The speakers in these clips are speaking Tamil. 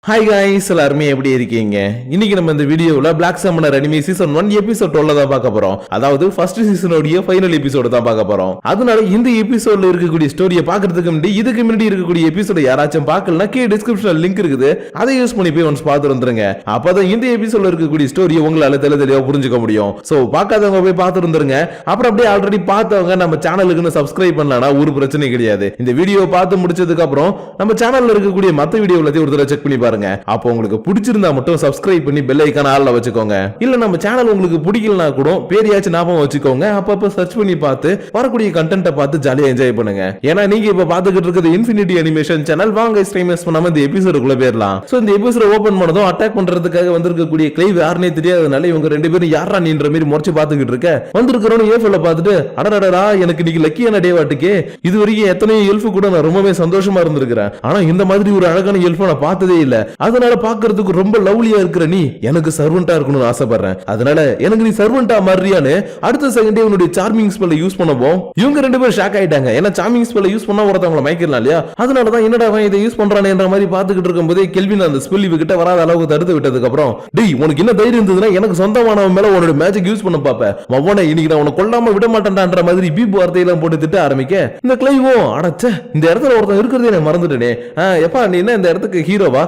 ஹாய் गाइस எல்லாரும் எப்படி இருக்கீங்க? இன்னைக்கு நம்ம இந்த வீடியோல Black Summoner anime season 1 episode 12 தான் பார்க்க போறோம். அதாவது ஃபர்ஸ்ட் சீசனோட ஃபைனல் எபிசோட் தான் பார்க்க போறோம். அதனால இந்த எபிசோட்ல இருக்கக்கூடிய ஸ்டோரியை பார்க்கிறதுக்கு முன்னாடி இதுக்கு முன்னாடி இருக்கக்கூடிய எபிசோட யாராச்சும் பார்க்கலனா கீழ டிஸ்கிரிப்ஷன்ல லிங்க் இருக்குது. அதை யூஸ் பண்ணி போய் ஒன்ஸ் பார்த்து வந்துருங்க. அப்பதான் இந்த எபிசோட்ல இருக்கக்கூடிய ஸ்டோரியை உங்களால தெளிவா புரிஞ்சுக்க முடியும். சோ பார்க்காதவங்க போய் பார்த்து வந்துருங்க. அப்புறம் அப்படியே ஆல்ரெடி பார்த்தவங்க நம்ம சேனலுக்கு சப்ஸ்கிரைப் பண்ணலனா ஒரு பிரச்சனை கிடையாது. இந்த வீடியோ பார்த்து முடிச்சதுக்கு அப்புறம் நம்ம சேனல்ல இருக்கக்கூடிய மத்த வீடியோ எல்லாத்தையும் ஒரு தடவை செக் பண்ணி பாருங்க. அப்போ உங்களுக்கு பிடிச்சிருந்தா மட்டும் சப்ஸ்கிரைப் பண்ணி பெல் ஐகான் ஆல்ல வச்சுக்கோங்க. இல்ல நம்ம சேனல் உங்களுக்கு பிடிக்கலனா கூட பேரியாச்சும் ஞாபகம் வச்சுக்கோங்க. அப்பப்ப சர்ச் பண்ணி பார்த்து வரக்கூடிய கண்டென்ட்டை பார்த்து ஜாலியா என்ஜாய் பண்ணுங்க. ஏன்னா நீங்க இப்ப பாத்துக்கிட்டு இருக்கிறது இன்ஃபினிட்டி அனிமேஷன் சேனல். வாங்க ஸ்ட்ரீமர்ஸ் பண்ணாம இந்த எபிசோடுக்குள்ள போயிரலாம். சோ இந்த எபிசோட ஓபன் பண்ணதும் அட்டாக் பண்றதுக்காக வந்திருக்கக்கூடிய கிளைவ் யாருனே தெரியாதனால இவங்க ரெண்டு பேரும் யாரா நீன்ற மாதிரி முறைச்சு பாத்துக்கிட்டு இருக்க வந்திருக்கிறவனு ஏஃபல்ல பார்த்துட்டு அடடடா எனக்கு இன்னைக்கு லக்கியான டே வாட்டுக்கே இது வரைக்கும் எத்தனையோ எல்ஃபு கூட நான் ரொம்பவே சந்தோஷமா இருந்திருக்கிறேன். ஆனா இந்த மாதிரி ஒரு அழகான எல்ஃபை நான் பார்த்ததே இல்ல. அதனால பாக்குறதுக்கு ரொம்ப லவ்லியா இருக்கிற நீ எனக்கு சர்வெண்டா இருக்கணும்னு ஆசைப்படுறேன். அதனால எனக்கு நீ சர்வெண்டா மாறியான்னு அடுத்த செகண்டே உன்னுடைய சார்மிங் ஸ்பெல்ல யூஸ் பண்ணவும் இவங்க ரெண்டு பேரும் ஷாக் ஆயிட்டாங்க. ஏன்னா சார்மிங் ஸ்பெல்ல யூஸ் பண்ணா ஒருத்தவங்களை மயக்கலாம் இல்லையா? அதனாலதான் என்னடா அவன் இதை யூஸ் பண்றானேன்ற மாதிரி பாத்துக்கிட்டு இருக்கும்போதே கெல்வின் அந்த ஸ்பெல் இவகிட்ட வராத அளவுக்கு தடுத்து விட்டதுக்கு அப்புறம் டேய் உனக்கு என்ன தைரியம் இருந்ததுன்னா எனக்கு சொந்தமானவன் மேல உன்னோட மேஜிக் யூஸ் பண்ண பாப்ப மவனே இன்னைக்கு நான் உன்னை கொல்லாம விட மாட்டேன்டான்ற மாதிரி பீப் வார்த்தையெல்லாம் போட்டு திட்ட ஆரம்பிக்க இந்த கிளைவோ அடச்சே இந்த இடத்துல ஒருத்தன் இருக்கிறதே நான் மறந்துட்டேனே. எப்பா நீ என்ன இந்த இடத்துக்கு ஹீரோவா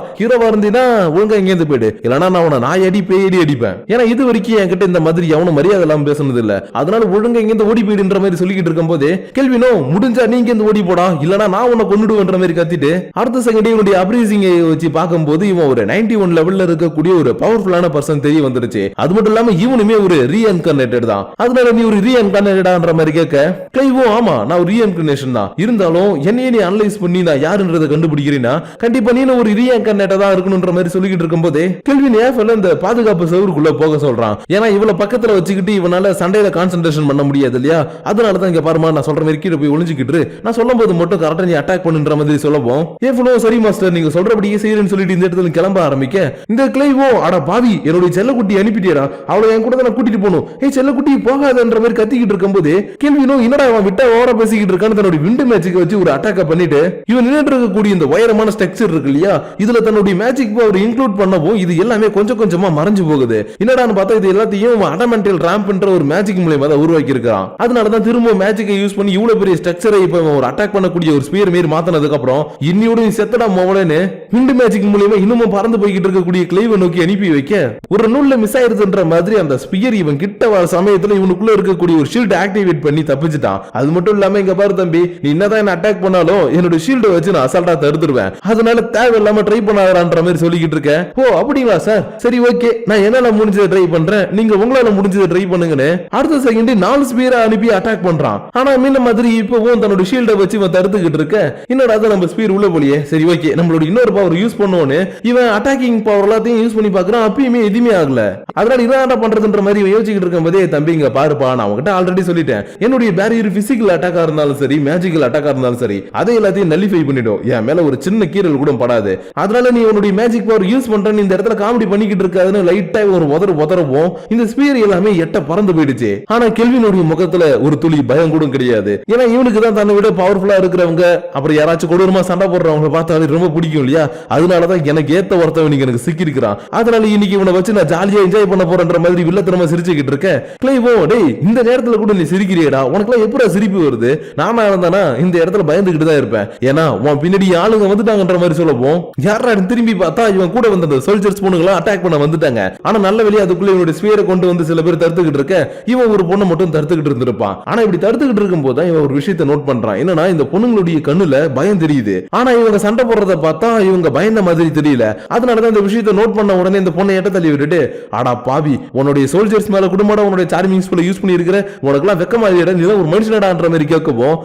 இருந்தீனா ஒழுங்கா இங்க இருந்து போயிடு. இல்லனா நான் உன்னை நாய் அடி பேய் அடி அடிப்பேன். ஏன்னா இது வரைக்கும் என்கிட்ட இந்த மாதிரி எவனும் மரியாதை எல்லாம் பேசுனது இல்ல. அதனால ஒழுங்கா இங்க இருந்து ஓடி போயிடுன்ற மாதிரி சொல்லிக்கிட்டு இருக்கும்போது கெல்வினோ முடிஞ்சா நீங்க இருந்து ஓடி போடா இல்லனா நான் உன்னை கொன்னுடுவேன்ற மாதிரி கத்திட்டு அடுத்த செகண்ட் இவனுடைய அப்ரீசிங் வச்சு பார்க்கும்போது இவன் ஒரு 91 லெவல்ல இருக்கக்கூடிய ஒரு பவர்ஃபுல்லான பர்சன் தெரிய வந்துருச்சு. அது மட்டும் இல்லாம இவனுமே ஒரு ரீஇன்கார்னேட்டட் தான். அதனால நீ ஒரு ரீஇன்கார்னேட்டடான்ற மாதிரி கேட்க கிளைவோ ஆமா நான் ஒரு ரீஇன்கார்னேஷன் தான். இருந்தாலும் என்னையே நீ அனலைஸ் பண்ணி நான் யாருன்றதை கண்டுபிடிக்கிறேன்னா கண்டிப்பா நீ ஒரு ரீஇன்கார்னேட்டடா இருக்கணும்ன்ற மாதிரி சொல்லிக்கிட்டு இருக்கும்போது கெல்வின் ஏஃபல் இந்த பாதுகாப்பு சவுருக்குள்ள போக சொல்றான். ஏன்னா இவளை பக்கத்துல வச்சுக்கிட்டு இவனால சண்டையில கான்சென்ட்ரேஷன் பண்ண முடியாது இல்லையா? அதனாலதான் இங்க பாருமா நான் சொல்ற மாதிரி கீழே போய் ஒளிஞ்சுக்கிட்டு நான் சொல்லும் போது மட்டும் கரெக்டா நீ அட்டாக் பண்ணுன்ற மாதிரி சொல்லவும் ஏஃபலோ சரி மாஸ்டர் நீங்க சொல்றபடியே செய்யறேன்னு சொல்லிட்டு இந்த இடத்துல கிளம்ப ஆரம்பிக்க இந்த கிளைவோ அட பாவி என்னுடைய செல்லக்குட்டி அனுப்பிட்டியடா அவளை என் கூட நான் கூட்டிட்டு போகணும் ஏய் செல்லக்குட்டி போகாதன்ற மாதிரி கத்திக்கிட்டு இருக்கும்போது கெல்வினோ என்னடா அவன் விட்டா ஓர பேசிக்கிட்டு இருக்கான்னு தன்னுடைய விண்டு மேஜிக் வச்சு ஒரு அட்டாக் பண்ணிட்டு இவன் நின்னுட்டு இருக்கக்கூடிய இந்த உயரமான ஸ்ட்ரக்சர் இருக்கு இல்லையா இதுல தன்னுடைய மேஜிக் பவர் இன்க்ளூட் பண்ணவும் இது எல்லாமே கொஞ்சம் கொஞ்சமா மறைஞ்சு போகுது. என்னடான்னு பார்த்தா இது எல்லாத்தையும் அடமெண்டல் ராம்ப்ன்ற ஒரு மேஜிக் மூலமா தான் உருவாக்கி இருக்கான். அதனாலதான் திரும்ப மேஜிக்கை யூஸ் பண்ணி இவ்வளவு பெரிய ஸ்ட்ரக்சரை இப்ப ஒரு அட்டாக் பண்ணக்கூடிய ஒரு ஸ்பியர் மாரி மாத்தினதுக்கு அப்புறம் இன்னியோட செத்தடா மோவலன்னு விண்டு மேஜிக் மூலமா இன்னமும் பறந்து போய்கிட்டு இருக்கக்கூடிய கிளைவை நோக்கி அனுப்பி வைக்க ஒரு நூல்ல மிஸ் ஆயிருதுன்ற மாதிரி அந்த ஸ்பியர் இவன் கிட்ட வர சமயத்துல இவனுக்குள்ள இருக்கக்கூடிய ஒரு ஷீல்ட் ஆக்டிவேட் பண்ணி தப்பிச்சிட்டான். அது மட்டும் இல்லாம இங்க பாரு தம்பி நீ என்னதான் என்ன அட்டாக் பண்ணாலும் என்னோட ஷீல்டை வச்சு நான் அசால்ட்டா தடுத்துருவேன். அதனால தேவையில்லாம ட்ரை பண்ணாதன்ற மாதிரி சொல்லிக்கிட்டு இருக்க. ஓ அப்படிங்களா சார் சரி ஓகே நான் என்னால முடிஞ்சதை ட்ரை பண்றேன் நீங்க உங்களால முடிஞ்சதை ட்ரை பண்ணுங்கன்னு அடுத்த செகண்ட் 4 ஸ்பியரை அனுப்பி அட்டாக் பண்றான். ஆனா மீன மாதிரி இப்பவும் தன்னோட ஷீல்டை வச்சு இவன் தடுத்துக்கிட்டு இருக்க. என்னடா நம்ம ஸ்பியர் உள்ள போலியே சரி ஓகே நம்மளோட இன்னொரு பவர் யூஸ் பண்ணுவோன்னு இவன் அட்டாக்கிங் பவர் எல்லாத்தையும் யூஸ் பண்ணி பாக்குறான். அப்பயுமே எதுவுமே ஆகல. அதனால என்ன பண்றதுன்ற மாதிரி யோசிச்சுக்கிட்டு இருக்கும் போதே தம்பி இங்க பாருப்பா நான் உங்ககிட்ட ஆல்ரெடி சொல்லிட்டேன் என்னுடைய பேரியர் பிசிக்கல் அட்டாக்கா இருந்தாலும் சரி மேஜிக்கல் அட்டாக்கா இருந்தாலும் சரி அதை எல்லாத்தையும் நல்லிஃபை பண்ணிடும். என் மேல ஒரு சின்ன கீரல் கூட படாது. அதனால நீ உன்னுடைய மேஜிக் பவர் யூஸ் பண்றேன்னு இந்த இடத்துல காமெடி பண்ணிக்கிட்டு இருக்காதுன்னு லைட்டா ஒரு உதறவும் இந்த ஸ்பியர் எல்லாமே எட்ட பறந்து போயிடுச்சு. ஆனா கெல்வினுடைய முகத்துல ஒரு துளி பயம் கூட கிடையாது. ஏன்னா இவனுக்கு தான் தன்னை விட பவர்ஃபுல்லா இருக்கிறவங்க அப்புறம் யாராச்சும் கொடூரமா சண்டை போடுறவங்க பார்த்தாலே ரொம்ப பிடிக்கும் இல்லையா? அதனாலதான் எனக்கு ஏத்த ஒருத்தவன் நீங்க எனக்கு சிக்கி இருக்கிறான். அதனால இன்னைக்கு இவனை வச்சு நான் ஜாலியா என்ஜாய் பண்ண போறேன்ற மாதிரி வில்லத்தனமா சிரிச்சுக்கிட்டு இருக்க. கிளைவோ டேய் இந்த நேரத்துல கூட நீ சிரிக்கிறியடா உனக்கு எல்லாம் எப்படி சிரிப்பு வருது? நானா இருந்தானா இந்த இடத்துல பயந்துகிட்டு தான் இருப்பேன். ஏன்னா உன் பின்னாடி ஆளுங்க வந்துட்டாங்கன்ற மாதிரி சொல்லவும் யாரா திரும்பி பார்த்தா இவன் கூட வந்த சோல்ஜர்ஸ் பொண்ணுங்களா அட்டாக் பண்ண வந்துட்டாங்க. ஆனா நல்ல வெளியே அதுக்குள்ள இவனுடைய ஸ்பியரை கொண்டு வந்து சில பேர் தடுத்துக்கிட்டு இருக்க. இவன் ஒரு பொண்ணை மட்டும் தடுத்துக்கிட்டு இருந்திருப்பான். ஆனா இப்படி தடுத்துக்கிட்டு இருக்கும் போது இவன் ஒரு விஷயத்தை நோட் பண்றான். என்னன்னா இந்த பொண்ணுங்களுடைய கண்ணுல பயம் தெரியுது. ஆனா இவங்க சண்டை போடுறத பார்த்தா இவங்க பயந்த மாதிரி தெரியல. அதனாலதான் இந்த விஷயத்தை நோட் பண்ண உடனே இந்த பொண்ணை எட்ட தள்ளி விட்டுட்டு அடா பாவி உன்னுடைய சோல்ஜர்ஸ் மேல குடும்பம் உன்னுடைய சார்மிங் ஸ்பெல் யூஸ் பண்ணி இருக்கிற உனக்கு எல்லாம் வெக்கமா இல்லையா நீ ஒரு மனுஷனடான்ற மாதிரி கேட்கவும்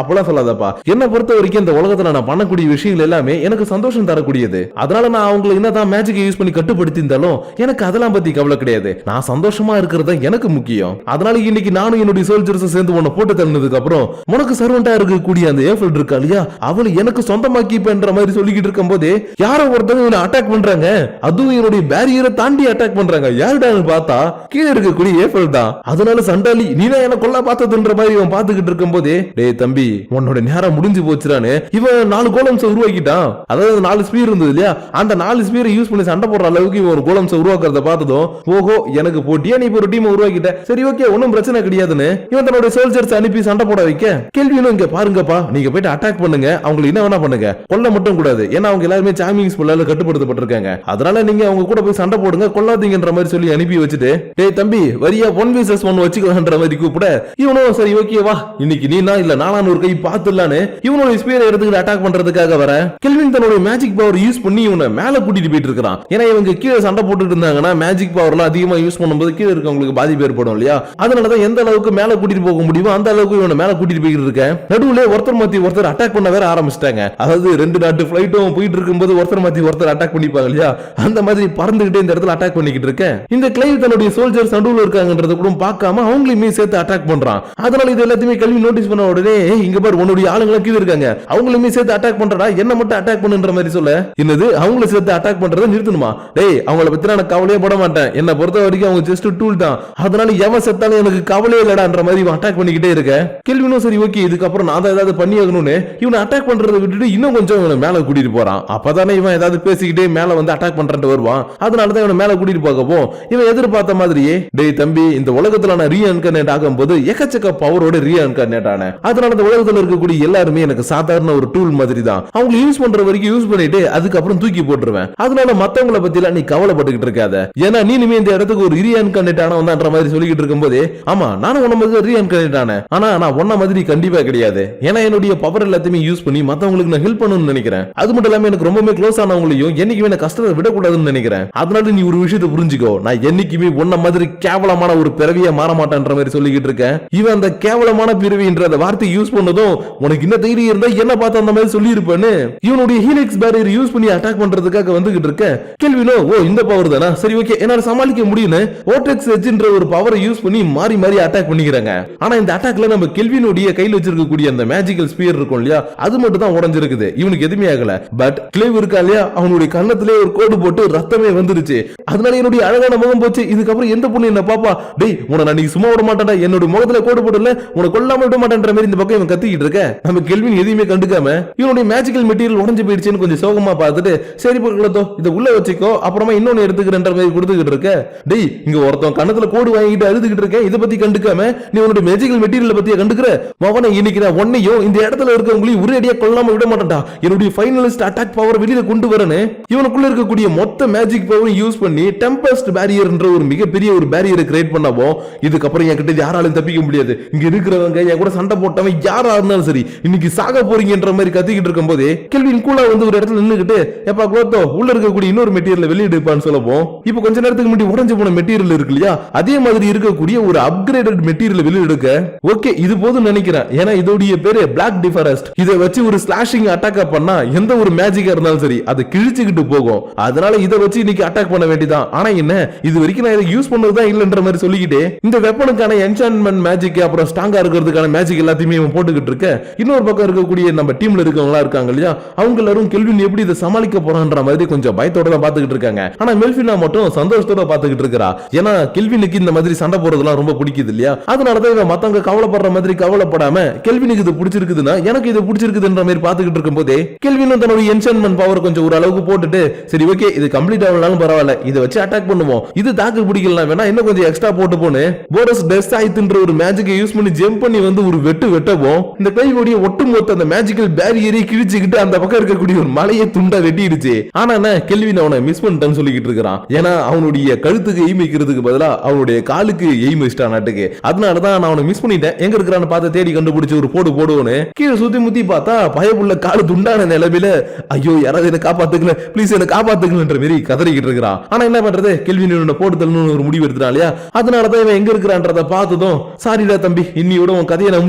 அப்பெல்லாம் சொல்லாதப்பா என்ன பொறுத்த வரைக்கும் இந்த உலகத்துல நான் பண்ணக்கூடிய விஷயங்கள் எல்லாமே எனக்கு சந்தோஷம் தரக்கூடியது. அதனால நான் அவங்களை என்னதான் மேஜிக் யூஸ் பண்ணி கட்டுப்படுத்தி இருந்தாலும் எனக்கு அதெல்லாம் பத்தி கவலை கிடையாது. நான் சந்தோஷமா இருக்கிறது எனக்கு முக்கியம். அதனால இன்னைக்கு நானும் என்னுடைய சோல்ஜர்ஸ் சேர்ந்து உன்னை போட்டு தள்ளினதுக்கு அப்புறம் உனக்கு சர்வெண்டா இருக்கக்கூடிய அந்த ஏஃபல் இருக்கா இல்லையா அவளை எனக்கு சொந்தமாக்கி பண்ற மாதிரி சொல்லிக்கிட்டு இருக்கும் போது யாரோ ஒருத்தவங்க இவனை அட்டாக் பண்றாங்க. அதுவும் என்னுடைய பேரியரை தாண்டி அட்டாக் பண்றாங்க. யாருடான்னு பார்த்தா கீழே இருக்கக்கூடிய ஏஃபல் தான். அதனால சண்டாலி நீனா என்ன கொல்ல பார்த்ததுன்ற மாதிரி இவன் பாத்துக்கிட்டு இருக்கும் போதே டேய் தம்பி உன்னோட நேரம் முடிஞ்சு போச்சுறான்னு இவன் 4 கோலம்ஸ் உருவாக்கிட்டான். அதாவது 4 ஸ்பீர் இருந்தது இல்லையா, அந்த 4 ஸ்பியரை யூஸ் பண்ணி சண்டை போடுற அளவுக்கு இவன் ஒரு கோலம்ஸ் உருவாக்குறத பார்த்ததும் ஓஹோ எனக்கு போட்டியா நீ ஒரு டீம் உருவாக்கிட்ட, சரி ஓகே ஒன்னும் பிரச்சனை கிடையாதுன்னு இவன் தன்னோட சோல்ஜர்ஸ் அனுப்பி சண்டை போட வைக்க, கெல்வினும் இங்க பாருங்கப்பா நீங்க போயிட்டு அட்டாக் பண்ணுங்க, அவங்களுக்கு என்ன வேணா பண்ணுங்க, கொல்ல மட்டும் கூடாது, ஏன்னா அவங்க எல்லாருமே சாமிங் ஸ்பெல்லால கட்டுப்படுத்தப்பட்டிருக்காங்க, அதனால நீங்க அவங்க கூட போய் சண்டை போடுங்க, கொல்லாதீங்கன்ற மாதிரி சொல்லி அனுப்பி வச்சுட்டு டேய் தம்பி வரியா 1vs1 வச்சுக்கலான்ற மாதிரி கூப்பிட இவனும் சரி ஓகேவா இன்னைக்கு நீனா இல்ல நானான ஒரு கை பாத்துலான்னு இவனோட ஸ்பீரை எடுத்துக்கிட்டு அட்டாக் பண்றதுக்காக வர கெல்வின் தன்னோட மேஜிக் பவர் யூஸ் பண்ணி இவனை மேல கூட்டிட்டு போயிட்டு இருக்கான். ஏன்னா இவங்க கீழே சண்டை போட்டுட்டு இருந்தாங்கன்னா மேஜிக் பவர்லாம் அதிகமா யூஸ் பண்ணும்போது கீழே இருக்கவங்களுக்கு பாதிப்பு ஏற்படும் இல்லையா, அதனாலதான் எந்த அளவுக்கு மேல கூட்டிட்டு போக முடியுமோ அந்த அளவுக்கு இவனை மேல கூட்டிட்டு போயிட்டு இருக்கேன். நடுவுல ஒருத்தர் மாத்தி ஒருத்தர் அட்டாக் பண்ண வேற ஆரம்பிச்சிட்டாங்க. அதாவது 2 நாட்டு பிளைட்டும் போயிட்டு இருக்கும்போது ஒருத்தர் மாத்தி ஒருத்தர் அட்டாக் பண்ணிப்பாங்க இல்லையா, அந்த மாதிரி பறந்துகிட்டே இந்த இடத்துல அட்டாக் பண்ணிக்கிட்டு இருக்கேன். இந்த கிளைவ் தன்னுடைய சோல்ஜர்ஸ் நடுவுல இருக்காங்கன்றத கூட பார்க்காம அவங்களையுமே சேர்த்து அட்டாக் பண்றான். அதனால இது எல்லாத்தையுமே கல்வி நோட்டீஸ் பண்ண உடனே இங்க பாரு உன்னுடைய ஆளுங்க கீழ இருக்காங்க, அவங்களுமே சேர்த்து அட்டாக் பண்றடா, என்ன மட்டும் அட்டாக் பண்ணுன்ற மாதிரி சொல்ல, என்னது அவங்கள சேர்த்து அட்டாக் பண்றதை நிறுத்தணுமா, டேய் அவங்கள பத்தி நான் கவலையே பட மாட்டேன், என்ன பொறுத்த வரைக்கும் அவங்க ஜஸ்ட் டூல் தான், அதனால எவன் செத்தாலும் எனக்கு கவலையே இல்லடான்ற மாதிரி அட்டாக் பண்ணிக்கிட்டே இருக்க. கெல்வினும் சரி ஓகே இதுக்கப்புறம் நான் தான் ஏதாவது பண்ணி ஆகணும்னு இவனை அட்டாக் பண்றதை விட்டுட்டு இன்னும் கொஞ்சம் இவனை மேல கூட்டிட்டு போறான். அப்பதானே இவன் ஏதாவது பேசிக்கிட்டே மேல வந்து அட்டாக் பண்றேன் வருவான், அதனாலதான் இவனை மேல கூட்டிட்டு போகப்போ இவன் எதிர்பார்த்த மாதிரியே டேய் தம்பி இந்த உலகத்துல நான் ரீஇன்கார்னேட் ஆகும்போது எக்கச்சக்க பவரோட ரீஇன்கார்னேட் ஆனேன், அதனால இந்த உலகத்துல இருக்கக்கூடிய எல்லாருமே எனக்கு சாதாரண ஒரு டூல் மாதிரி தான், அவங்க யூஸ் பண்ற வரைக்கும் யூஸ் பண்ணிட்டு அதுக்கப்புறம் தூக்கி போட்டுருவேன், அதனால மத்தவங்கள பத்தி எல்லாம் நீ கவலைப்பட்டுக்கிட்டு இருக்காத, ஏன்னா நீனுமே இந்த இடத்துக்கு ஒரு ரீஇன்கார்னேட் ஆனவன்ற மாதிரி சொல்லிக்கிட்டு இருக்கும்போது ஆமா நானும் உன்ன மாதிரி ரீஇன்கார்னேட் ஆனேன், ஆனா நான் உன்ன மாதிரி கண்டிப்பா கிடையாது, ஏன்னா என்னுடைய பவர் எல்லாத்தையுமே யூஸ் பண்ணி மத்தவங்களுக்கு நான் ஹெல்ப் பண்ணணும்னு நினைக்கிறேன், அது மட்டும் இல்லாம எனக்கு ரொம்பவே க்ளோஸ் ஆனவங்களையும் என்னைக்குமே நான் கஷ்டத்தை விடக்கூடாதுன்னு நினைக்கிறேன், அதனால நீ ஒரு விஷயத்தை புரிஞ்சுக்கோ, நான் என்னைக்குமே உன்ன மாதிரி கேவலமான ஒரு பிறவியை மாற மாட்டேன்ற மாதிரி சொல்லிக்கிட்டு இருக்கேன். இவன் அந்த கேவலமான பிறவின்ற அந்த வார்த்தை யூஸ் பண்ணதும் உனக்கு என்ன தைரியம் இருந்தா என்ன பார்த்து அந்த மாதிரி சொல்லி இருப்பேன்னு இவனுடைய ஹீலிக்ஸ் பேரியர் யூஸ் பண்ணி அட்டாக் பண்றதுக்காக வந்துகிட்டு இருக்க. கெல்வினோ ஓ இந்த பவர் தானா, சரி ஓகே என்னால சமாளிக்க முடியும்னு ஓட்டெக்ஸ் எட்ஜ்ன்ற ஒரு பவரை யூஸ் பண்ணி மாறி மாறி அட்டாக் பண்ணிக்கிறாங்க. ஆனா இந்த அட்டாக்ல நம்ம கெல்வினுடைய கையில் வச்சிருக்கக்கூடிய அந்த மேஜிக்கல் ஸ்பியர் இருக்கும் இல்லையா, அது மட்டும் தான் உடைஞ்சிருக்குது, இவனுக்கு எதுவுமே ஆகல. பட் கிளேவ் இருக்கா இல்லையா, அவனுடைய கண்ணத்திலே ஒரு கோடு போட்டு ரத்தமே வந்துருச்சு, அதனால என்னுடைய அழகான முகம் போச்சு. இதுக்கப்புறம் எந்த பொண்ணு என்ன பாப்பா டேய் உன நான் சும்மா விட மாட்டேன்டா, என்னோட முகத்துல கோடு போடல உன கொல்லாம விட மாட்டேன்ற மாதிரி இந்த பக்கம் இவன் கத்திக்கிட்டு இருக்க. நம்ம கெல்வின் எதையுமே கண்டுக்காம இவனுடைய மேஜிக்கல் மெட்டீரியல் உடைஞ்சு போயிடுச்சுன்னு கொஞ்சம் சோகமா பார்த்துட்டு சரி பக்கலத்தோ இதை உள்ள வச்சுக்கோ அப்புறமா இன்னொன்னு எடுத்துக்கிறன்ற மாதிரி கொடுத்துக்கிட்டு இருக்க. டேய் இங்க ஒருத்தன் கண்ணத்துல கோடு வாங்கிட்டு அழுதுகிட்டு இருக்க, இதை பத்தி கண்டுக்காம நீ உன்னுடைய மேஜிக்கல் மெட்டீரியல் பத்தியா கண்டுக்கிற, மவனை இன்னைக்கு நான் உன்னையும் இந்த இடத்துல இருக்கவங்களையும் ஒரே அடியா கொல்லாம விட மாட்டேன்டா, என்னுடைய ஃபைனலிஸ்ட் அட்டாக் பவர் வெளியில கொண்டு வரேன்னு இவனுக்குள்ள இருக்கக்கூடிய மொத்த மேஜிக் பவரை யூஸ் பண்ணி டெம்பஸ்ட் பேரியர்ன்ற ஒரு மிகப்பெரிய ஒரு பேரியரை கிரியேட் பண்ணவோ இதுக்கப்புறம் என்கிட்ட யாராலும் தப்பிக்க முடியாது, இங்க இருக்கிறவங்க என் கூட சண்டை போட்டவன் யாரா இருந்தாலும் சரி இன்னைக்கு சாக போறீங்கன்ற மாதிரி கத்திக்கிட்டு இருக்கும் போதே கெல்வின் கூலா வந்து ஒரு இடத்துல நின்னுகிட்டு எப்பா குளோத்தோ உள்ள இருக்கக்கூடிய இன்னொரு மெட்டீரியல் வெளியிடுப்பான்னு சொல்லப்போம். இப்போ கொஞ்ச நேரத்துக்கு முன்னாடி உடைஞ்சு போன மெட்டீரியல் இருக்கு இல்லையா, அதே மாதிரி இருக்கக்கூடிய ஒரு அப்கிரேடட் மெட்டீரியல் வெளியிடுக்க ஓகே இது போதும் நினைக்கிறேன், ஏன்னா இதோடைய பேரு பிளாக் டிஃபாரஸ்ட், இதை வச்சு ஒரு ஸ்லாஷிங் அட்டாக் பண்ணா எந்த ஒரு மேஜிக்கா இருந்தாலும் சரி அது கிழிச்சுக்கிட்டு போகும், அதனால இதை வச்சு இன்னைக்கு அட்டாக் பண்ண வேண்டியதான். ஆனா என்ன இது வரைக்கும் நான் இதை யூஸ் பண்ணதுதான் இல்லன்ற மாதிரி சொல்லிக்கிட்டு இந்த வெப்பனுக்கான என்சான்மென்ட் மேஜிக் அப்புறம் ஸ்ட்ராங்கா இருக்கிறதுக்கான மேஜிக் எல்லாத்தையுமே இவன் போட்டுக்கிட்டு இருக்க. இன்னொரு பக்கம் இருக்கக்கூடிய நம்ம டீம்ல இருக்கவங்களா இருக்காங்க இல்லையா, அவங்க எல்லாரும் கெல்வின் எப்படி இதை சமாளிக்க போறான்ற மாதிரி கொஞ்சம் பயத்தோட தான் பாத்துக்கிட்டு இருக்காங்க. ஆனா மெல்ஃபினா மட்டும் சந்தோஷத்தோட பாத்துக்கிட்டு இருக்கா, ஏன்னா கெல்வினுக்கு இந்த மாதிரி சண்டை போறதெல்லாம் ரொம்ப பிடிக்குது இல்லையா, அதனாலதான் இவன் மத்தவங்க கவலைப்படுற மாதிரி கவலைப்படாம கெல்வினுக்கு இது பிடிச்சிருக்குதுன்னா எனக்கு இது பிடிச்சிருக்குதுன்ற மாதிரி பாத்துக்கிட்டு இருக்கும் போதே கெல்வினும் தன்னுடைய என்சான்மென்ட் பவர் கொஞ்சம் ஒரு அளவுக்கு போட்டுட்டு சரி ஓகே இது கம்ப்ளீட் ஆகலனாலும் பரவாயில்ல இதை வச்சு அட்டாக் பண்ணுவோம், இது தாக்கு பிடிக்கலாம் வேணா இன்னும் கொஞ்சம் எக்ஸ்ட்ரா போட்டு போன்னு போரஸ் டெஸ்டாய்த்ன்ற ஒரு மேஜிக்கை யூஸ் பண்ணி ஜம்ப் பண்ணி வந்து ஒரு வெட்டவும் இந்த கையோடைய ஒட்டுமொத்த அந்த மேஜிக்கல் பேரியரை கிழிச்சுக்கிட்டு அந்த பக்கம் இருக்கக்கூடிய ஒரு மலையை துண்டா வெட்டிடுச்சு. ஆனா கெல்வின் அவனை மிஸ் பண்ணிட்டான்னு சொல்லிக்கிட்டு இருக்கான், ஏன்னா அவனுடைய கழுத்துக்கு எய்ம் வைக்கிறதுக்கு பதிலா அவனுடைய காலுக்கு எய்ம் வச்சிட்டான் நாட்டுக்கு, அதனாலதான் நான் அவனை மிஸ் பண்ணிட்டேன், எங்க இருக்கிறான்னு பார்த்து தேடி கண்டுபிடிச்சு ஒரு போடுவோன்னு கீழே சுத்தி முத்தி பார்த்தா பயப்புள்ள காலு துண்டான நிலைமையில ஐயோ யாராவது என்ன காப்பாத்துக்கல ப்ளீஸ் என்ன காப்பாத்துக்கலன்ற மாதிரி கதறிக்கிட்டு இருக்கிறான். ஆனா என்ன பண்றது கெல்வின் போட்டு தள்ளணும்னு ஒரு முடிவு எடுத்துட்டான் இல்லையா, அதனாலதான் இவன் எங்க இருக்கிறான்றத பார்த்ததும் சாரிடா தம்பி இன்னியோட உன் கதையை நான்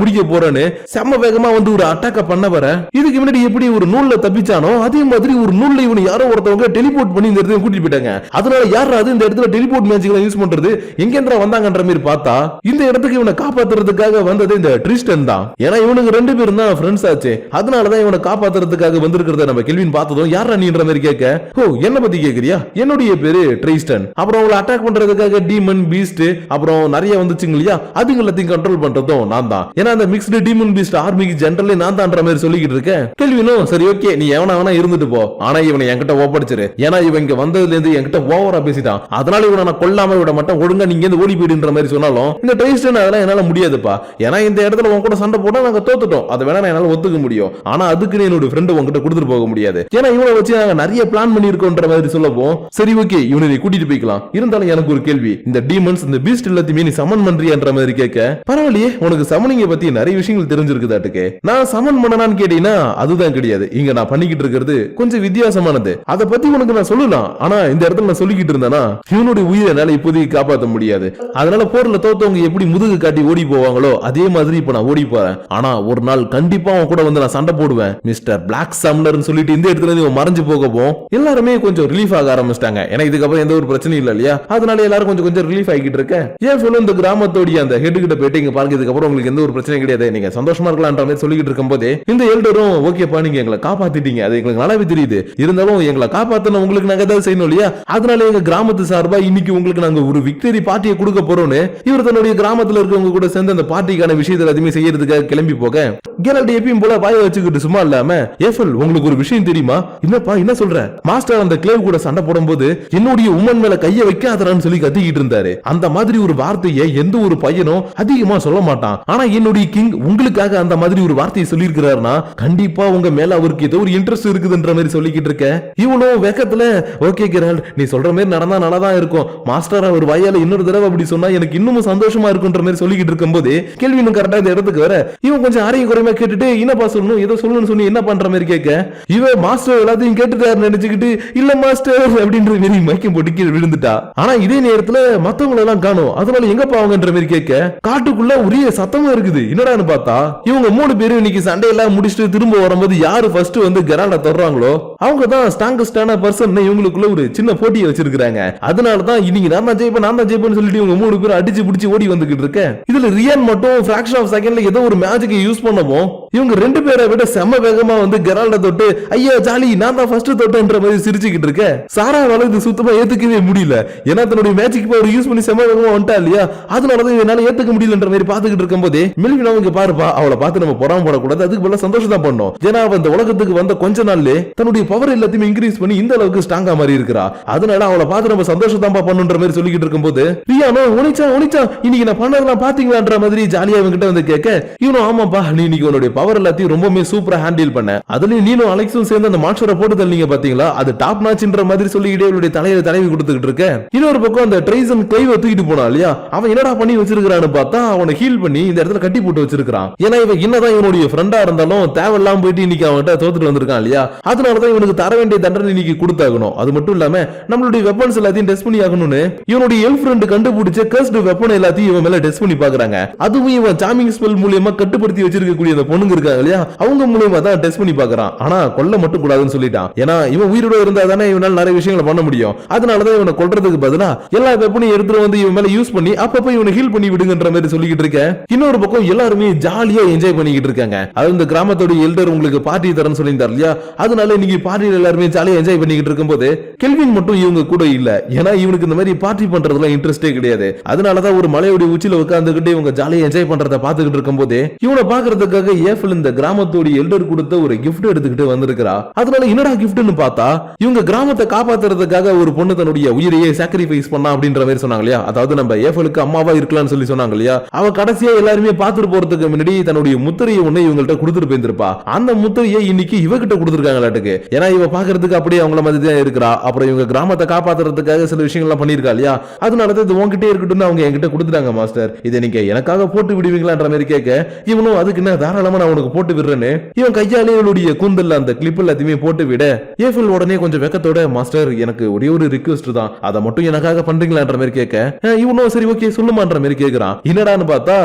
முடிக்க போறேன்னு செம்ம வேகமா வந்து ஒரு அட்டாக்க பண்ண வர. இதுக்கு முன்னாடி எப்படி ஒரு நூல்ல தப்பிச்சானோ அதே மாதிரி ஒரு நூல்ல இவனை யாரோ ஒருத்தவங்க டெலிபோர்ட் பண்ணி இந்த இடத்துல கூட்டிட்டு போயிட்டாங்க. அதனால யாராவது இந்த இடத்துல டெலிபோர்ட் மேஜிக்ல யூஸ் பண்றது எங்கேந்திரா வந்தாங்கன்ற மாதிரி பார்த்தா இந்த இடத்துக்கு இவனை காப்பாத்துறதுக்காக வந்தது இந்த ட்ரிஸ்டன் தான். ஏன்னா இவனுக்கு 2 பேரும் தான் ஃப்ரெண்ட்ஸ் ஆச்சு, அதனாலதான் இவனை காப்பாத்துறதுக்காக வந்திருக்கிறத நம்ம கெல்வின் பார்த்ததும் யாரா நீன்ற மாதிரி கேட்க ஓ என்ன பத்தி கேக்குறியா, என்னுடைய பேரு ட்ரிஸ்டன், அப்புறம் அவங்களை அட்டாக் பண்றதுக்காக டீமன் பீஸ்ட் அப்புறம் நிறைய வந்துச்சுங்க இல்லையா, அதுங்க எல்லாத்தையும் கண்ட்ரோல் பண்றதும் நான் தான், ஏன்னா அந்த மிக்ஸ்டு டீமன் பீஸ்ட் ஆர்மிக்கு ஜெனரலி நான் தான்ற மாதிரி சொல்லிக்கிட்டு இருக்கேன். கெல்வினும் சரி ஓகே நீ எவனா இருந்துட்டு போ, ஆனா இவனை என்கிட்ட ஒப்படைச்சிரு. ஏன்னா இவன் இங்க வந்ததுல இருந்து என்கிட்ட ஓவரா பேசிட்டான், அதனால இவனை நான் கொல்லாம விட மாட்டேன், ஒழுங்கா நீங்க இருந்து ஓடி போயிடுன்ற மாதிரி சொன்னாலும் இந்த ட்ரைஸ்டன் அதெல்லாம் என்னால முடியாதுப்பா. ஏன்னா இந்த இடத்துல உன் கூட சண்டை போட்டா நாங்க தோத்துட்டோம், அதை வேணா என்னால ஒத்துக்க முடியும். ஆனா அதுக்கு என்னோட ஃப்ரெண்ட் உங்ககிட்ட கொடுத்துட்டு போக முடியாது. ஏன்னா இவனை வச்சு நாங்க நிறைய பிளான் பண்ணிருக்கோன்ற மாதிரி சொல்லப்போம். சரி ஓகே, இவனை நீ கூட்டிட்டு போய்க்கலாம். இருந்தாலும் எனக்கு ஒரு கேள்வி, இந்த டீமன்ஸ் இந்த பீஸ்ட் எல்லாத்தையுமே நீ சமன் பண்றியான்ற மாதிரி கேட்க, பரவாயில்லையே உனக்கு சமனிங்க பத்தி நிறைய விஷயங்கள் தெரிஞ்சிருக்குதாட்டுக்கு. நான் சமன் பண்ணனான்னு கேட்டீங்கன்னா அதுதான் கிடையாது. இங்க நான் பண்ணிக்கிட்டு இருக்கிறது கொஞ்சம் வித்தியாசமானது. அதை பத்தி உனக்கு நான் சொல்லலாம், ஆனா இந்த இடத்துல நான் சொல்லிக்கிட்டு இருந்தேன்னா இவனுடைய உயிரை என்னால இப்போதைக்கு காப்பாற்ற முடியாது. அதனால போர்ல தோத்தவங்க எப்படி முதுகு காட்டி ஓடி போவாங்களோ அதே மாதிரி இப்ப நான் ஓடி போறேன். ஆனா ஒரு நாள் கண்டிப்பா அவன் கூட வந்து நான் சண்டை போடுவேன் மிஸ்டர் பிளாக் சம்னர்னு சொல்லிட்டு இந்த இடத்துல இருந்து மறைஞ்சு போகவும் எல்லாருமே கொஞ்சம் ரிலீஃப் ஆக ஆரம்பிச்சிட்டாங்க. ஏன்னா இதுக்கப்புறம் எந்த ஒரு பிரச்சனையும் இல்ல இல்லையா, அதனால எல்லாரும் கொஞ்சம் கொஞ்சம் ரிலீஃப் ஆகிட்டு இருக்கேன். ஏன் சொல்ல இந்த கிராமத்தோடைய அந்த ஹெட் கிட்ட போயிட்டு இங்க பாருங்க, இதுக்கப்புறம் உங்களுக்கு எந்த ஒரு பிரச்சனையும் கிடையாது, நீங்க சந்தோஷமா இருக்கலாம்ன்ற மாதிரி சொல்லிட்டு இருக்கும் போதே இந்த எல்டரும் ஓகேப்பா நீங்க எங்களை காப்பாத்திட்டீங்க, அது எங்களுக்கு நல்லாவே தெரியுது, இருந்தாலும் எங்களை காப்பாத்தன உங்களுக்கு நாங்க ஏதாவது செய்யணும் இல்லையா, அதனால எங்க கிராமத்து சார்பா இன்னைக்கு உங்களுக்கு நாங்க ஒரு விக்டரி பார்ட்டியை கொடுக்க போறோம்னு இவர் தன்னுடைய கிராமத்துல இருக்கவங்க கூட சேர்ந்து அந்த பார்ட்டிக்கான விஷயத்தை எதுவுமே செய்யறதுக்காக கிளம்பி போக, கெரால்ட் எப்பயும் போல வாய வச்சுக்கிட்டு சும்மா இல்லாம, ஏஃபல் உங்களுக்கு ஒரு விஷயம் தெரியுமா, என்னப்பா என்ன சொல்ற, மாஸ்டர் அந்த கிளேவ் கூட சண்டை போடும்போது என்னுடைய உமன் மேல கைய வைக்காதறான்னு சொல்லி கத்திக்கிட்டு இருந்தாரு. அந்த மாதிரி ஒரு வார்த்தையை எந்த ஒரு பையனும் அதிகமா சொல்ல மாட்டான், ஆனா என்னுடைய கிங் உங்களுக்காக அந்த மாதிரி ஒரு வார்த்தையை சொல்லி இருக்கிறாருன்னா கண்டிப்பா உங்க மேல அவருக்கு ஏதோ ஒரு இன்ட்ரெஸ்ட் இருக்குதுன்ற மாதிரி சொல்லிக்கிட்டு இருக்க. இவ்வளவு வேகத்துல ஓகே கெரால்ட் நீ சொல்ற மாதிரி நடந்தா நல்லாதான் இருக்கும், மாஸ்டர் அவர் வாயால இன்னொரு தடவை அப்படி சொன்னா எனக்கு இன்னும் சந்தோஷமா இருக்குன்ற மாதிரி சொல்லிக்கிட்டு இருக்கும் போது கேள்வினும் கரெக்டா இந்த இடத்துக்கு வர இவன் கொஞ்சம் அரையும் குறையுமா கேட்டுட்டு என்னப்பா சொல்லணும் ஏதோ சொல்லணும்னு சொல்லி என்ன பண்ற மாதிரி கேட்க, இவன் மாஸ்டர் எல்லாத்தையும் கேட்டுட்டாரு நினைச்சுக்கிட்டு இல்ல மாஸ்டர் அப்படின்ற மாதிரி மைக்கம் போட்டு கீழே விழுந்துட்டா. ஆனா இதே நேரத்துல மத்தவங்க எல்லாம் காணும், அதனால எங்க பாவங்கன்ற மாதிரி கேட்க காட்டுக்குள்ள உரிய சத்தமா இருக்குது. என்னடான்னு பார்த்தா இவங்க 3 பேரும் இன்னைக்கு சண்டையெல்லாம் முடிச்சுட்டு திரும்ப வரும்போது யாரு ஃபர்ஸ்ட் வந்து கெரால்ட தொடறாங்களோ அவங்க தான் ஸ்ட்ராங்கஸ்டான பர்சன் இவங்களுக்குள்ள ஒரு சின்ன போட்டியை வச்சிருக்காங்க. அதனாலதான் இன்னைக்கு நான் தான் ஜெயிப்பேன்னு சொல்லிட்டு இவங்க 3 பேரும் அடிச்சு பிடிச்சி ஓடி வந்துகிட்டு இருக்க. இதுல ரியான் மட்டும் ஃபிராக்ஷன் ஆஃப் செகண்ட்ல ஏதோ ஒரு மேஜிக்கை யூஸ் பண்ணவும் இவங்க 2 பேரை விட செம்ம வேகமா வந்து கெரால்ட தொட்டு ஐயா ஜாலி நான் தான் ஃபர்ஸ்ட் தொட்டன்ற மாதிரி சிரிச்சுக்கிட்டு இருக்க. சாராவால இது சுத்தமா ஏத்துக்கவே முடியல, ஏன்னா தன்னுடைய மேஜிக் பவர் யூஸ் பண்ணி செம்ம வேகமா வந்துட்டா இல்லையா, அதனாலதான் என்னால ஏத்துக்க முடியலன்ற மாதிரி பாத்துக்கிட்டு இருக்கும் போதே மெல்வினா இங்க பாருப்பா அவளை பார்த்து நம்ம பொறாம போடக்கூடாது, அதுக்கு பதிலா சந்தோஷம் தான் பண்ணோம். ஏன்னா அவ இந்த உலகத்துக்கு வந்த கொஞ்ச நாள்ல தன்னுடைய பவர் எல்லாத்தையும் இன்க்ரீஸ் பண்ணி இந்த அளவுக்கு ஸ்ட்ராங்கா மாதிரி இருக்கிறா, அதனால அவளை பார்த்து நம்ம சந்தோஷம் தான் பண்ணுன்ற மாதிரி சொல்லிக்கிட்டு இருக்கும் போது ரியானோ ஒனிச்சா இன்னைக்கு நான் பண்ணதெல்லாம் பாத்தீங்களான்ற மாதிரி ஜாலியா இவங்கிட்ட வந்து கேட்க, இவனும் ஆமாப்பா நீ இன்னைக்கு உன்னுடைய பவர் எல்லாத்தையும் ரொம்பவே சூப்பரா ஹேண்டில் பண்ண, அதுலயும் நீனும் அலெக்ஸும் சேர்ந்து அந்த மாஸ்டரை போட்டு தள்ளீங்க பாத்தீங்களா, அது டாப் நாச்ன்ற மாதிரி சொல்லிக்கிட்டே இவளுடைய தலையில தடவி கொடுத்துக்கிட்டு இருக்க. இன்னொரு பக்கம் அந்த ட்ரைசன் கிளைவ தூக்கிட்டு போனா இல்லையா, அவன் என்னடா பண்ணி வச்சிருக்கான்னு பார்த்தா அவனை ஹீல் பண்ணி இந்த இடத்துல கட்டி போட்டு வச்சிருக்கான். ஏன்னா இவன் என்னதான் இவனுடைய ஃப்ரெண்டா இருந்தாலும் தேவையில்லாம போயிட்டு இன்னைக்கு அவன்கிட்ட தோத்துட்டு வந்திருக்கான் இல்லையா, அதனாலதான் இவனுக்கு தர வேண்டிய தண்டனை இன்னைக்கு கொடுத்தாகணும். அது மட்டும் இல்லாம நம்மளுடைய வெப்பன்ஸ் எல்லாத்தையும் டெஸ்ட் பண்ணி ஆகணும்னு இவனுடைய எல் ஃப்ரெண்ட் கண்டுபிடிச்ச கர்ஸ்ட் வெப்பன் எல்லாத்தையும் இவன் மேல டெஸ்ட் பண்ணி பாக்குறாங்க. அதுவும் இவன் சாமிங் ஸ்பெல் மூலமா கட்டுப்படுத்தி வச்சிருக்கக்கூடிய அந்த பொண்ணுங்க இருக்காங்க இல்லையா, அவங்க மூலமா தான் டெஸ்ட் பண்ணி பாக்குறான். ஆனா கொல்ல மட்டும் கூடாதுன்னு சொல்லிட்டான், ஏன்னா இவன் உயிரோட இருந்தா தானே இவனால நிறைய விஷயங்களை பண்ண முடியும். அதனாலதான் இவனை கொல்றதுக்கு பதிலா எல்லா வெப்பனையும் எடுத்துட்டு வந்து இவன் மேல யூஸ் பண்ணி அப்பப்ப இவனை ஹீல் பண்ணி விடுங்கன்ற மாதிரி சொல்லிக்கிட்டு இருக்க. இன்னொரு பக்கம் எல்லாருமே ஜாலியா என்ஜாய் பண்ணிக்கிட்டு இருக்காங்க. அது இந்த கிராமத்தோட எல்டர் உங்களுக்கு பார்ட்டி தரேன்னு சொல்லியிருந்தார் இல்லையா, அதனால இன்னைக்கு பார்ட்டியில எல்லாருமே ஜாலியா என்ஜாய் பண்ணிக்கிட்டு இருக்கும்போது கெல்வின் மட்டும் இவங்க கூட இல்ல, ஏன்னா இவனுக்கு இந்த மாதிரி பார்ட்டி பண்றதுல இன்ட்ரெஸ்டே கிடையாது. அதனாலதான் ஒரு மலையோட உச்சில உட்கார்ந்துகிட்டு இவங்க ஜாலியா என்ஜாய் பண்றத பாத்துக்கிட்டு இருக்கும்போது இவனை பாக்குறதுக்காக ஏஃபல் இந்த கிராமத்தோட எல்டர் கொடுத்த ஒரு கிஃப்ட் எடுத்துக்கிட்டு வந்திருக்கிறா. அதனால என்னடா கிஃப்ட்னு பார்த்தா இவங்க கிராமத்தை காப்பாத்துறதுக்காக ஒரு பொண்ணு தன்னுடைய உயிரையே சாக்ரிஃபைஸ் பண்ணா அப்படின்ற மாதிரி சொன்னாங்க இல்லையா, அதாவது நம்ம ஏஃபலுக்கு அம்மாவா இருக்கலாம்னு சொல்லி சொன்னாங்க இல்லையா, அவ கடைசியா எல்லாருமே பாத்துட்டு போறதுக்கு முன்னாடி தன்னுடைய முத்திரையை ஒண்ணு இவங்கள்ட்ட கொடுத்துட்டு போயிருப்பா. அந்த முத்திரையை இன்னைக்கு இவகிட்ட கொடுத்துருக்காங்களாட்டுக்கு, ஏன்னா இவ பாக்குறதுக்கு அப்படியே அவங்கள மாதிரி தான் இருக்கிறா. அப்புறம் இவங்க கிராமத்தை காப்பாத்துறதுக்காக சில விஷயங்கள்லாம் பண்ணிருக்கா இல்லையா, அதனாலதான் இது உங்ககிட்டே இருக்கட்டும் அவங்க என்கிட்ட கொடுத்துட்டாங்க மாஸ்டர், இதை நீங்க எனக்காக போட்டு விடுவீங்களான்ற மாதிரி கேட்க, இவனும் அதுக்கு என்ன தாராளமா நான் உனக்கு போட்டு விடுறேன்னு இவன் கையாலே இவளுடைய கூந்தல்ல அந்த கிளிப் எல்லாத்தையுமே போட்டு விட ஏஃபல் உடனே கொஞ்சம் வெக்கத்தோட மாஸ்டர் எனக்கு ஒரே ஒரு ரிக்வெஸ்ட் தான், அதை மட்டும் எனக்காக பண்றீங்களான்ற மாதிரி கேட்க, இவனும் சரி ஓகே சொல்லுமான்ற மாதிரி கேட்கிறான். என்னடான்னு பார்த்தா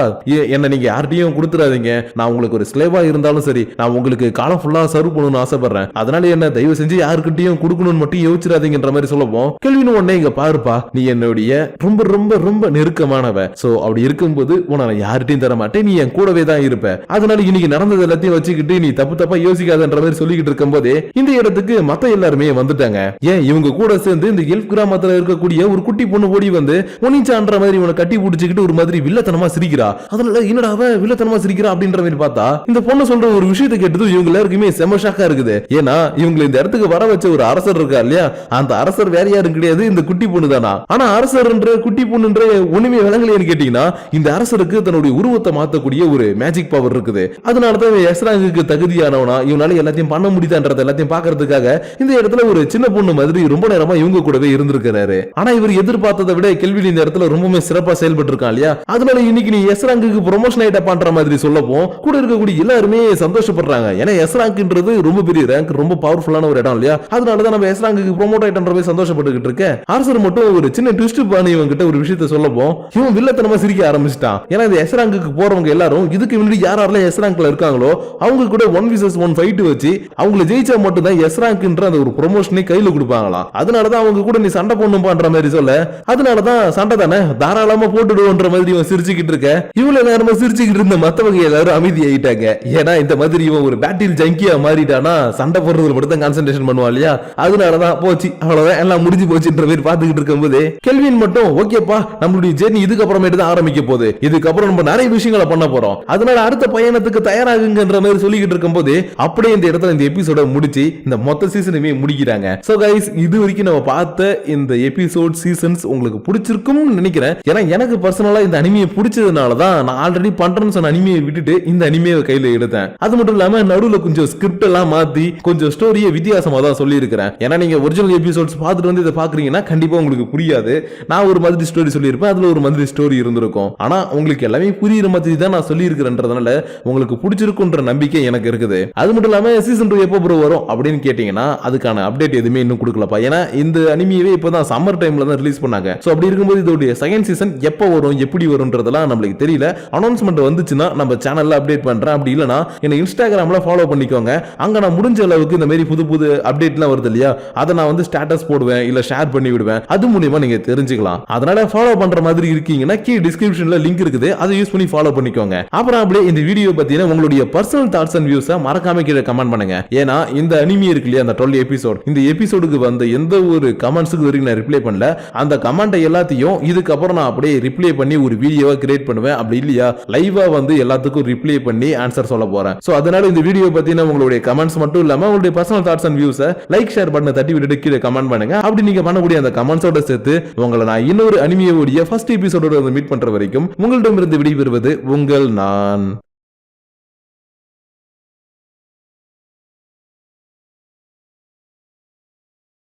என்ன நீங்க யார்ட்டையும் கொடுத்துறாதீங்க, நான் உங்களுக்கு ஒரு ஸ்லேவா இருந்தாலும் சரி நான் உங்களுக்கு காலம் ஃபுல்லா சர்வ் பண்ணணும்னு ஆசைப்படுறேன், அதனால என்ன தயவு செஞ்சு யாருக்கிட்டையும் கொடுக்கணும்னு மட்டும் யோசிச்சிடாதீங்கன்ற மாதிரி சொல்லவும் கேள்வின்னு உடனே இங்க பாருப்பா நீ என்னுடைய ரொம்ப ரொம்ப ரொம்ப நெருக்கமானவ, சோ அப்படி இருக்கும்போது உன்னை யார்கிட்டையும் தர மாட்டேன், நீ என் கூடவே தான் இருப்ப, அதனால இன்னைக்கு நடந்தது எல்லாத்தையும் வச்சுக்கிட்டு நீ தப்பா யோசிக்காதன்ற மாதிரி சொல்லிக்கிட்டு இருக்கும் போதே இந்த இடத்துக்கு மத்த எல்லாருமே வந்துட்டாங்க. ஏன் இவங்க கூட சேர்ந்து இந்த எல்ஃப் கிராமத்துல இருக்கக்கூடிய ஒரு குட்டி பொண்ணு ஓடி வந்து ஒனிச்சான்ற மாதிரி இவனை கட்டி பிடிச்சிக்கிட்டு ஒரு மாதிரி வில்லத்தனமா சிரிக்கிறா. அதனால என்னடா அவ வில்லத்தனமா சிரிக்கிறா அப்படின்ற மாதிரி பார்த்தா இந்த பொண்ணு சொல்ற ஒரு விஷயத்தை கேட்டது இவங்க எல்லாருக்குமே செம ஷாக்கா இருக்குது. ஏன்னா இவங்க இந்த இடத்துக்கு வர வச்ச ஒரு அரசர் இருக்கா இல்லையா, அந்த அரசர் வேற யாரும் கிடையாது, இந்த குட்டி பொண்ணு தானா. ஆனா அரசர்ன்ற குட்டி பொண்ணுன்ற ஒண்ணுமே விளங்கலைன்னு கேட்டீங்கன்னா, இந்த அரசருக்கு தன்னுடைய உருவத்தை மாத்தக்கூடிய ஒரு மேஜிக் பவர் இருக்குது. அதனாலதான் எஸ்ராங்குக்கு தகுதியானவனா, இவனால எல்லாத்தையும் பண்ண முடியுதான்றத எல்லாத்தையும் பாக்குறதுக்காக இந்த இடத்துல ஒரு சின்ன பொண்ணு மாதிரி ரொம்ப நேரமா இவங்க கூடவே இருந்திருக்கிறாரு. ஆனா இவர் எதிர்பார்த்ததை விட கெல்வின் இந்த இடத்துல ரொம்பவே சிறப்பா செயல்பட்டு இருக்கான் இல்லையா, அதனால இன்னைக்கு நீ எஸ்ராங்குக்கு ப்ரொமோஷன் ஆயிட்ட பண்ற மாதிரி சொல்லப்போம் கூட இருக்கக்கூடிய எல்லாருமே சந்தோஷப்படுறாங்க. ஏன்னா எஸ்ராங்க்ன்றது ரொம்ப பெரிய ரேங்க், ரொம்ப பவர்ஃபுல்லான ஒரு இடம் இல்லையா, அதனாலதான் நம்ம எஸ்ராங்குக்கு ப்ரோமோட் ஆயிட்டன்றவே சந்தோஷப்பட்டுக்கிட்டு இருக்க. அரசர் மட்டும் ஒரு சின்ன ட்விஸ்ட் பண்ணி இவங்க கிட்ட ஒரு விஷயத்தை சொல்லப்போம் இவன் வில்லத்தனமா சிரிக்க ஆரம்பிச்சிட்டான். ஏன்னா இந்த எஸ்ராங்குக்கு போறவங்க எல்லாரும் இதுக்கு முன்னாடி யாரெல்லாம் எஸ்ராங்க்ல இருக்காங்களோ அவங்க கூட 1vs1 ஃபைட் வச்சு அவங்களை ஜெயிச்சா மட்டும் தான் எஸ்ராங்க்ன்ற அந்த ஒரு ப்ரொமோஷனை கையில கொடுப்பாங்களாம். அதனாலதான் அவங்க கூட நீ சண்டை போடணும் பண்ற மாதிரி சொல்ல, அதனாலதான் சண்டை தானே தாராளமா போட்டுடுவோன்ற மாதிரி இவன் சிரிச்சுக்கிட்டு இருக்க. இவ்வளவு நேரமா சிரிச்சுக்கிட்டு இருந்த மத்தவங்க எல்லாரும் அமைதி ஆயிட்டாங்க. ஏன்னா இந்த மாதிரி இவன் ஒரு பேட்டில் ஜங்கியா மாறிட்டானா சண்டை போடுறதுல மட்டும் தான் கான்சென்ட்ரேஷன் பண்ணுவான் இல்லையா, அதனாலதான் போச்சு அவ்வளவுதான் எல்லாம் முடிஞ்சு போச்சுன்ற மாதிரி பாத்துக்கிட்டு இருக்கும்போது கெல்வின் மட்டும் ஓகேப்பா நம்மளுடைய ஜெர்னி இதுக்கப்புறமேட்டு தான் ஆரம்பிக்க போகுது, இதுக்கப்புறம் நம்ம நிறைய விஷயங்களை பண்ண போறோம், அதனால அடுத்த பயணத்துக்கு தயாராகுங்கன்ற மாதிரி சொல்லிக்கிட்டு இருக்கும்போது அப்படியே இந்த இடத்துல இந்த எபிசோட முடிச்சு இந்த மொத்த சீசனுமே முடிக்கிறாங்க. சோ கைஸ் இது வரைக்கும் நம்ம பார்த்த இந்த எபிசோட் சீசன்ஸ் உங்களுக்கு பிடிச்சிருக்கும்னு நினைக்கிறேன். ஏன்னா எனக்கு பர்சனலா இந்த அனிமையை பிடிச்சதுனால தான் நான் ஆல்ரெடி பண்றேன்னு சொன்ன அனிமையை விட்டுட்டு இந்த அனிமையை கையில எடுத்தேன். அது மட்டும் இல்லாம நடுவுல கொஞ்சம் ஸ்கிரிப்ட் எல்லாம் மாத்தி கொஞ்சம் ஸ்டோரியை வித்தியாசமா தான் சொல்லி இருக்கிறேன். ஏன்னா நீங்க ஒரிஜினல் எபிசோட்ஸ் பார்த்துட்டு வந்து இதை பாக்குறீங்கன்னா கண்டிப்பா உங்களுக்கு புரியாது. நான் ஒரு மாதிரி ஸ்டோரி சொல்லியிருப்பேன், அதுல ஒரு மாதிரி ஸ்டோரி இருந்திருக்கும். ஆனா உங்களுக்கு எல்லாமே புரியுற மாதிரி தான் நான் சொல்லி இருக்கிறேன்றதுனால உங்களுக்கு பிடிச்சிருக்குன்ற நம்பிக்கை எனக்கு இருக்குது. அது மட்டும் இல்லாம சீசன் 2 எப்போ ப்ரோ வரும் அப்படின்னு கேட்டீங்கன்னா அதுக்கான அப்டேட் எதுவுமே இன்னும் கொடுக்கலப்பா. ஏன்னா இந்த அனிமையவே இப்பதான் சம்மர் டைம்ல தான் ரிலீஸ் பண்ணாங்க. சோ அப்படி இருக்கும்போது இதோட செகண்ட் சீசன் எப்போ வரும் எப்படி வரும்ன்றதெல்லாம் நம்மளுக்கு தெரியல. அனௌன்ஸ்மெண்ட் வந்துச்சுன்னா நம்ம சேனல்ல அப்டேட் பண்றேன், அப்படி இல்லனா என்ன இன்ஸ்டாகிராம்ல ஃபாலோ பண்ணிக்கோங்க. அங்க நான் முடிஞ்ச அளவுக்கு இந்த மாதிரி புது புது அப்டேட்லாம் வருது இல்லையா, அதை நான் வந்து ஸ்டேட்டஸ் போடுவேன் இல்ல ஷேர் பண்ணி விடுவேன். அது மூலமா நீங்க தெரிஞ்சுக்கலாம். அதனால ஃபாலோ பண்ற மாதிரி இருக்கீங்கன்னா கீழே டிஸ்கிரிப்ஷன்ல லிங்க் இருக்குது, அதை யூஸ் பண்ணி ஃபாலோ பண்ணிக்கோங்க. அப்புறம் அப்படியே இந்த வீடியோ பத்தின உங்களுடைய பர்சனல் தாட்ஸ் அண்ட் வியூஸை மறக்காம கீழே கமெண்ட் பண்ணுங்க. ஏன்னா இந்த அனிமி இருக்கு இல்லையா அந்த 12 எபிசோட், இந்த எபிசோடுக்கு வந்த எந்த ஒரு கமெண்ட்ஸுக்கு வரைக்கும் நான் ரிப்ளை பண்ணல. அந்த கமெண்ட் எல்லாத்தையும் இதுக்கப்புறம் நான் அப்படியே ரிப்ளை பண்ணி ஒரு வீடியோவா கிரியேட் பண்ணுவேன். அப்படி இல்லையா லைவா வந்து எல்லாத்துக்கும் ரிப்ளை பண்ணி ஆன்சர் சொல்ல போறேன். சோ அதனால இந்த வீடியோ பத்தின உங்களுடைய கமெண்ட்ஸ் மட்டும் இல்லாம உங்களுடைய பர்சனல் தாட்ஸ் அண்ட் வியூஸை லைக் ஷேர் பட்டனை தட்டி விட்டுட்டு கீழே கமெண்ட் பண்ணுங்க. அப்படி நீங்க பண்ணக்கூடிய அந்த கமெண்ட்ஸோட சேர்த்து உங்களை நான் இன்னொரு அனிமியோடைய ஃபர்ஸ்ட் எபிசோடோட மீட் பண்ற வரைக்கும் உங்களிடமிருந்து விடைபெறுவது உங்கள் நான்.